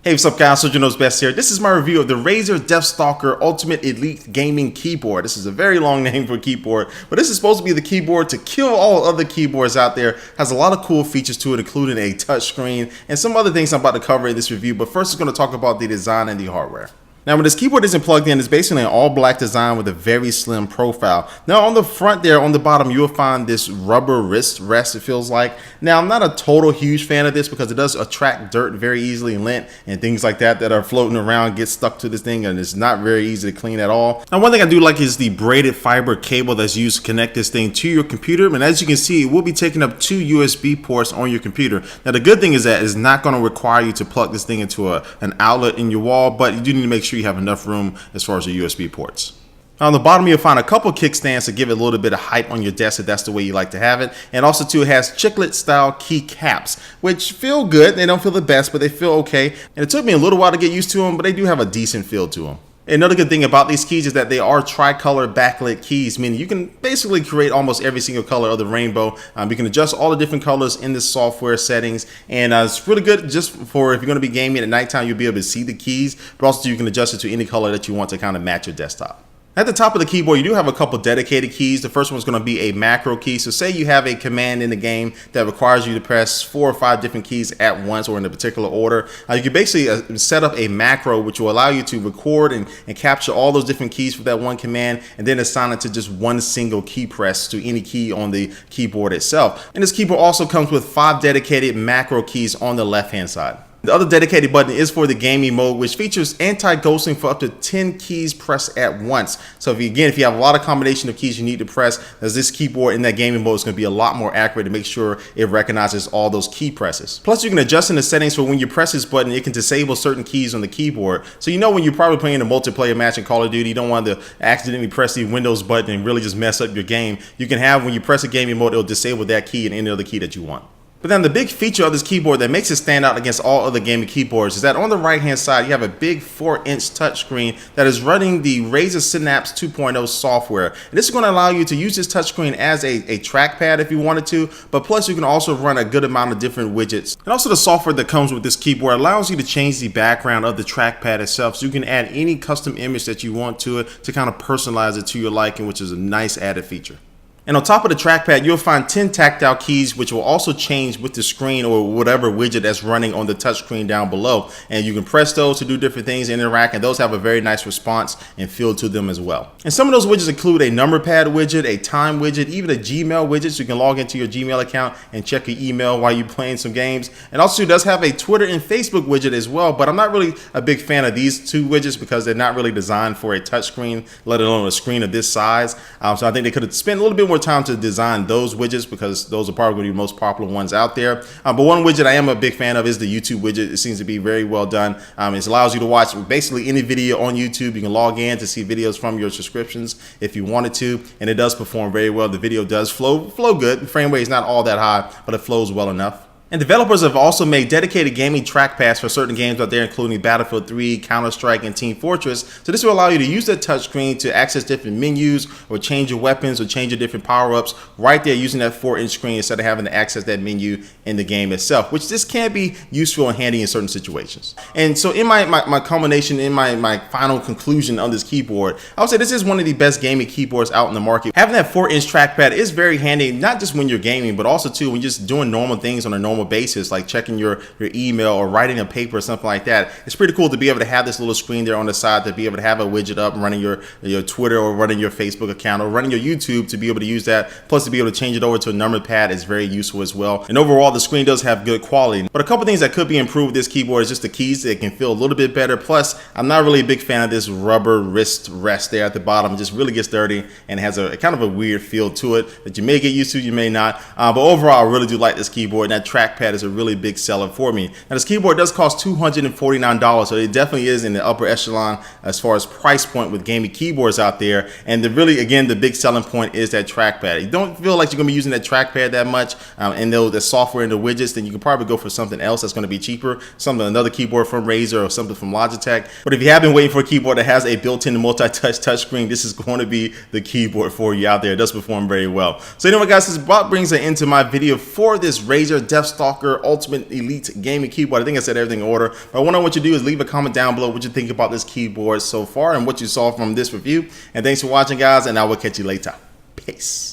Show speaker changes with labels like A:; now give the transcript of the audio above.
A: Hey, what's up guys, Soldier Knows Best here. This is my review of the Razer Deathstalker Ultimate Elite Gaming Keyboard. This is a very long name for a keyboard, but this is supposed to be the keyboard to kill all other keyboards out there. Has a lot of cool features to it, including a touchscreen and some other things I'm about to cover in this review, but first we're going to talk about the design and the hardware. Now, when this keyboard isn't plugged in, it's basically an all-black design with a very slim profile. Now, on the front there, on the bottom, you will find this rubber wrist rest, it feels like. Now, I'm not a total huge fan of this because it does attract dirt very easily, and lint and things like that that are floating around get stuck to this thing, and it's not very easy to clean at all. Now, one thing I do like is the braided fiber cable that's used to connect this thing to your computer. And as you can see, it will be taking up 2 USB ports on your computer. Now, the good thing is that it's not going to require you to plug this thing into an outlet in your wall, but you do need to make sure you have enough room as far as your USB ports. Now, on the bottom, you'll find a couple kickstands to give it a little bit of height on your desk if that's the way you like to have it. And also, too, it has chiclet style key caps, which feel good. They don't feel the best, but they feel okay. And it took me a little while to get used to them, but they do have a decent feel to them. Another good thing about these keys is that they are tricolor backlit keys, meaning you can basically create almost every single color of the rainbow. You can adjust all the different colors in the software settings, and it's really good just for if you're going to be gaming at nighttime, you'll be able to see the keys, but also you can adjust it to any color that you want to kind of match your desktop. At the top of the keyboard, you do have a couple dedicated keys. The first one's going to be a macro key. So say you have a command in the game that requires you to press 4 or 5 different keys at once or in a particular order. You can basically set up a macro which will allow you to record and capture all those different keys for that one command and then assign it to just one single key press to any key on the keyboard itself. And this keyboard also comes with 5 dedicated macro keys on the left-hand side. The other dedicated button is for the gaming mode, which features anti-ghosting for up to 10 keys pressed at once. So if you have a lot of combination of keys you need to press, as this keyboard in that gaming mode is going to be a lot more accurate to make sure it recognizes all those key presses. Plus, you can adjust in the settings for when you press this button, it can disable certain keys on the keyboard. So when you're probably playing a multiplayer match in Call of Duty, you don't want to accidentally press the Windows button and really just mess up your game. You can have, when you press a gaming mode, it'll disable that key and any other key that you want. But then the big feature of this keyboard that makes it stand out against all other gaming keyboards is that on the right hand side you have a big 4-inch touchscreen that is running the Razer Synapse 2.0 software. And this is going to allow you to use this touchscreen as a trackpad if you wanted to, but plus you can also run a good amount of different widgets. And also the software that comes with this keyboard allows you to change the background of the trackpad itself, so you can add any custom image that you want to it to kind of personalize it to your liking, which is a nice added feature. And on top of the trackpad, you'll find 10 tactile keys, which will also change with the screen or whatever widget that's running on the touchscreen down below. And you can press those to do different things, interact, and those have a very nice response and feel to them as well. And some of those widgets include a number pad widget, a time widget, even a Gmail widget, so you can log into your Gmail account and check your email while you're playing some games. And also it does have a Twitter and Facebook widget as well, but I'm not really a big fan of these two widgets because they're not really designed for a touchscreen, let alone a screen of this size. So I think they could have spent a little bit more time to design those widgets because those are probably going to be the most popular ones out there. But one widget I am a big fan of is the YouTube widget. It seems to be very well done. It allows you to watch basically any video on YouTube. You can log in to see videos from your subscriptions if you wanted to, and it does perform very well. The video does flow good. The frame rate is not all that high, but it flows well enough. And developers have also made dedicated gaming trackpads for certain games out there, including Battlefield 3, Counter-Strike, and Team Fortress. So this will allow you to use that touchscreen to access different menus or change your weapons or change your different power-ups right there using that 4-inch screen instead of having to access that menu in the game itself, which this can be useful and handy in certain situations. And so in my culmination, in my final conclusion on this keyboard, I would say this is one of the best gaming keyboards out in the market. Having that 4-inch trackpad is very handy, not just when you're gaming, but also too when you're just doing normal things on a normal basis, like checking your email or writing a paper or something like that. It's pretty cool to be able to have this little screen there on the side, to be able to have a widget up running your Twitter or running your Facebook account or running your YouTube, to be able to use that. Plus to be able to change it over to a number pad is very useful as well. And overall the screen does have good quality. But a couple things that could be improved with this keyboard is just the keys. They can feel a little bit better. Plus I'm not really a big fan of this rubber wrist rest there at the bottom. It just really gets dirty and has a kind of a weird feel to it that you may get used to, you may not. But overall I really do like this keyboard, and that trackpad is a really big seller for me. Now this keyboard does cost $249, so it definitely is in the upper echelon as far as price point with gaming keyboards out there. And the big selling point is that trackpad. You don't feel like you're gonna be using that trackpad that much, and the software and the widgets, then you can probably go for something else that's gonna be cheaper, another keyboard from Razer or something from Logitech. But if you have been waiting for a keyboard that has a built-in multi-touch touchscreen, this is going to be the keyboard for you out there. It does perform very well. So anyway guys, this about brings an end to my video for this Razer Deathstalker Deathstalker Ultimate Elite Gaming Keyboard. I think I said everything in order. But what I want you to do is leave a comment down below what you think about this keyboard so far and what you saw from this review. And thanks for watching, guys, and I will catch you later. Peace.